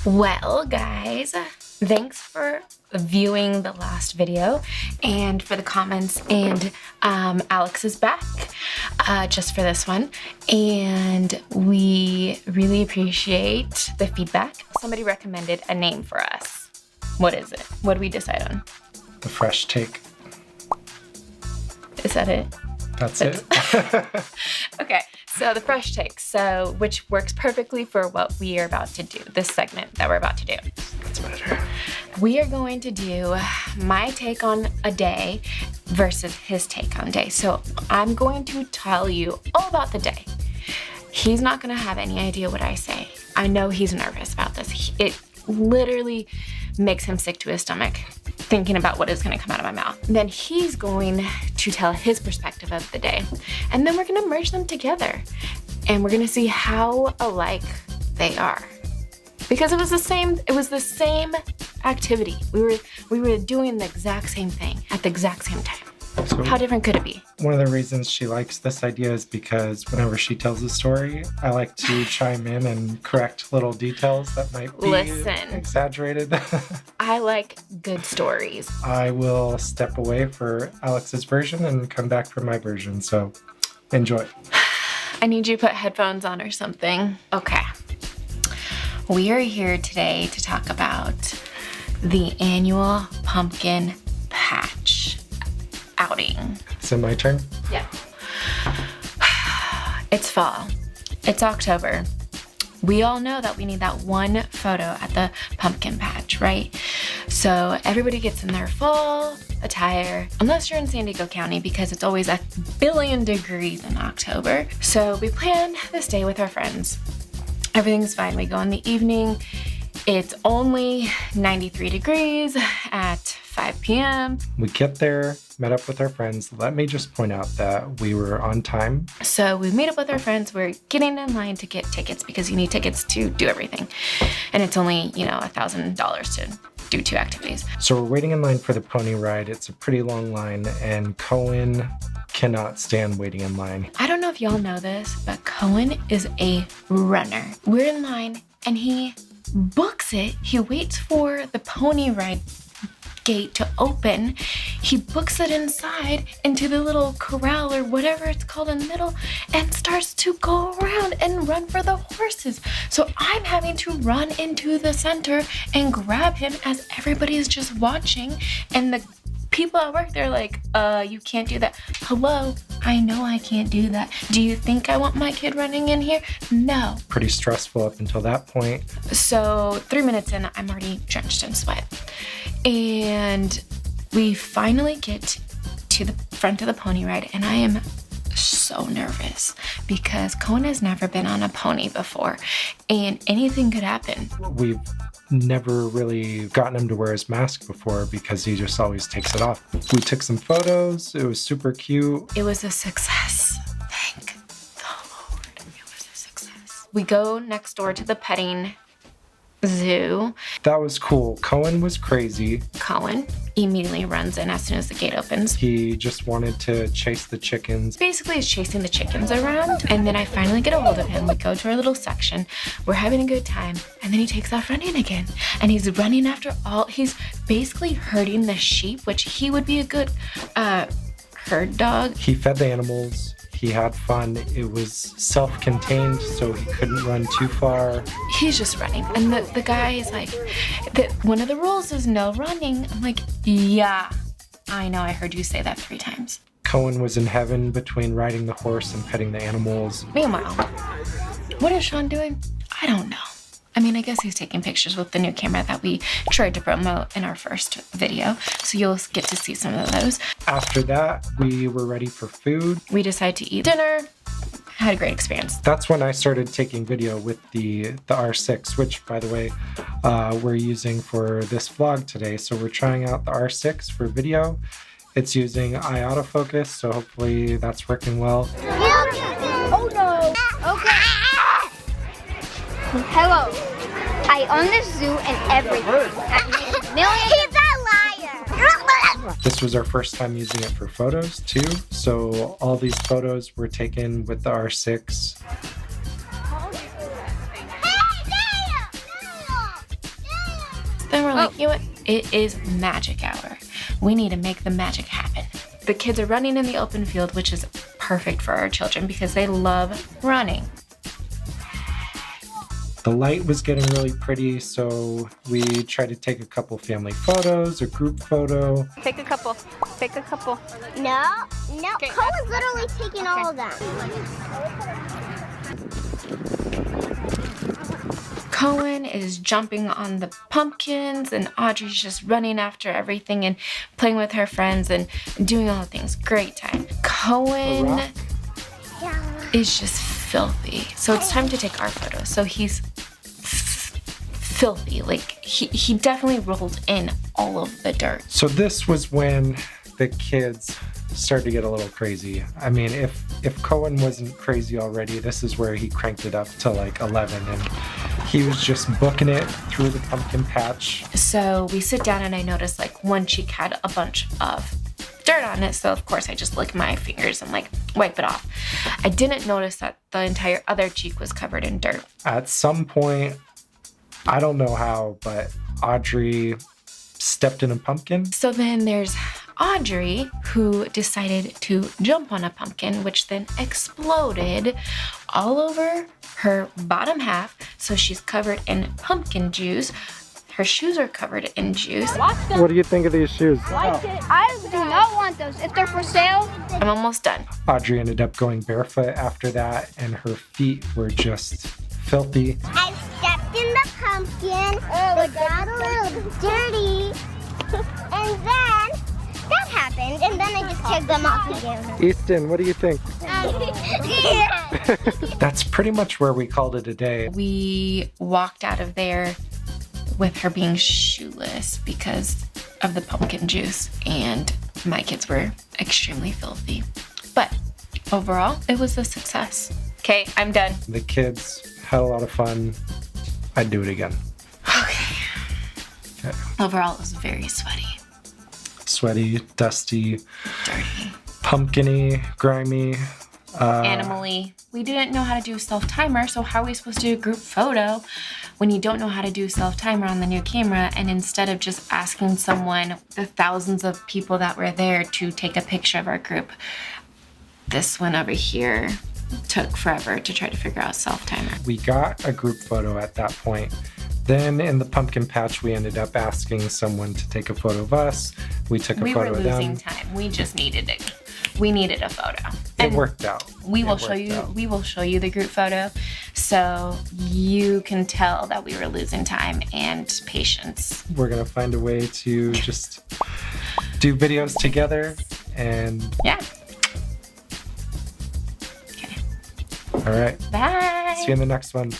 Well, guys, thanks for viewing the last video and for the comments. And Alex is back just for this one. And we really appreciate the feedback. Somebody recommended a name for us. What is it? What do we decide on? The Fresh Take. Is that it? That's it. Okay, so the Fresh Take, which works perfectly for what we are about to do, this segment that we're about to do. That's better. We are going to do my take on a day versus his take on a day. So I'm going to tell you all about the day. He's not going to have any idea what I say. I know he's nervous about this. It literally makes him sick to his stomach thinking about what is going to come out of my mouth. Then he's going to tell his perspective of the day. And then we're going to merge them together. And we're going to see how alike they are. Because it was the same activity. We were doing the exact same thing at the exact same time. So how different could it be? One of the reasons she likes this idea is because whenever she tells a story, I like to chime in and correct little details that might be exaggerated. I like good stories. I will step away for Alex's version and come back for my version, so enjoy. I need you to put headphones on or something. Okay. We are here today to talk about the annual pumpkin patch outing. Is it my turn? Yeah. It's fall. It's October. We all know that we need that one photo at the pumpkin patch, right? So everybody gets in their fall attire, unless you're in San Diego County, because it's always 1,000,000,000 degrees in October. So we planned this day with our friends. Everything's fine. We go in the evening. It's only 93 degrees at 5 p.m. We get there, met up with our friends. Let me just point out that we were on time. So we meet up with our friends. We're getting in line to get tickets because you need tickets to do everything. And it's only, $1,000 to do 2 activities. So we're waiting in line for the pony ride. It's a pretty long line, and Cohen cannot stand waiting in line. I don't know if y'all know this, but Cohen is a runner. We're in line and he books it. He waits for the pony ride gate to open. He books it inside into the little corral or whatever it's called in the middle and starts to go around and run for the horses. So I'm having to run into the center and grab him as everybody is just watching, and the people at work, they're like, you can't do that. Hello, I know I can't do that. Do you think I want my kid running in here? No. Pretty stressful up until that point. So 3 minutes in, I'm already drenched in sweat. And we finally get to the front of the pony ride, and I am so nervous because Cohen has never been on a pony before, and anything could happen. We've never really gotten him to wear his mask before because he just always takes it off. We took some photos. It was super cute. It was a success. Thank the Lord. It was a success. We go next door to the petting zoo. That was cool. Cohen was crazy. Cohen immediately runs in as soon as the gate opens. He just wanted to chase the chickens. Basically, he's chasing the chickens around. And then I finally get a hold of him. We go to our little section. We're having a good time. And then he takes off running again. And he's running after he's basically herding the sheep, which he would be a good herd dog. He fed the animals. He had fun. It was self-contained, so he couldn't run too far. He's just running. And the guy is like, one of the rules is no running. I'm like, yeah, I know. I heard you say that 3 times. Cohen was in heaven between riding the horse and petting the animals. Meanwhile, what is Sean doing? I don't know. I mean, I guess he's taking pictures with the new camera that we tried to promote in our first video. So you'll get to see some of those. After that, we were ready for food. We decided to eat dinner. Had a great experience. That's when I started taking video with the R6, which, by the way, we're using for this vlog today. So we're trying out the R6 for video. It's using eye autofocus, so hopefully that's working well. Oh no! Okay. Hello. I own this zoo and everything. He's a liar. This was our first time using it for photos too. So all these photos were taken with the R6. Then we're like, you know what? It is magic hour. We need to make the magic happen. The kids are running in the open field, which is perfect for our children because they love running. The light was getting really pretty, so we tried to take a couple family photos, a group photo. Take a couple. Take a couple. No. Okay, Cohen's literally taking all of them. Cohen is jumping on the pumpkins and Audrey's just running after everything and playing with her friends and doing all the things. Great time. Cohen is just filthy. So it's time to take our photos. So he's filthy. Like he definitely rolled in all of the dirt. So this was when the kids started to get a little crazy. I mean, if Cohen wasn't crazy already, this is where he cranked it up to like 11, and he was just booking it through the pumpkin patch. So we sit down and I notice like one cheek had a bunch of dirt on it. So of course I just lick my fingers and like wipe it off. I didn't notice that the entire other cheek was covered in dirt. At some point, I don't know how, but Audrey stepped in a pumpkin. So then there's Audrey, who decided to jump on a pumpkin, which then exploded all over her bottom half. So she's covered in pumpkin juice. Her shoes are covered in juice. What do you think of these shoes? I do not want those. If they're for sale, I'm almost done. Audrey ended up going barefoot after that, and her feet were just filthy. I stepped in the pumpkin. It got a little dirty. And then that happened. And then I just took them off again. Easton, what do you think? That's pretty much where we called it a day. We walked out of there with her being shoeless because of the pumpkin juice, and my kids were extremely filthy. But overall, it was a success. Okay, I'm done. The kids had a lot of fun. I'd do it again. Okay. Overall, it was very sweaty, Sweaty, dusty, dirty, pumpkin-y, grimy. animally. We didn't know how to do a self-timer, so how are we supposed to do a group photo when you don't know how to do a self-timer on the new camera? And instead of just asking someone, the thousands of people that were there, to take a picture of our group, this one over here took forever to try to figure out self-timer. We got a group photo at that point. Then in the pumpkin patch, we ended up asking someone to take a photo of us. We took a We were photo of losing them. time. We just needed it. We needed a photo. It worked out. We will It show worked you. out. We will show you the group photo, so you can tell that we were losing time and patience. We're gonna find a way to just do videos together, and Yeah. Okay. all right. Bye. See you in the next one.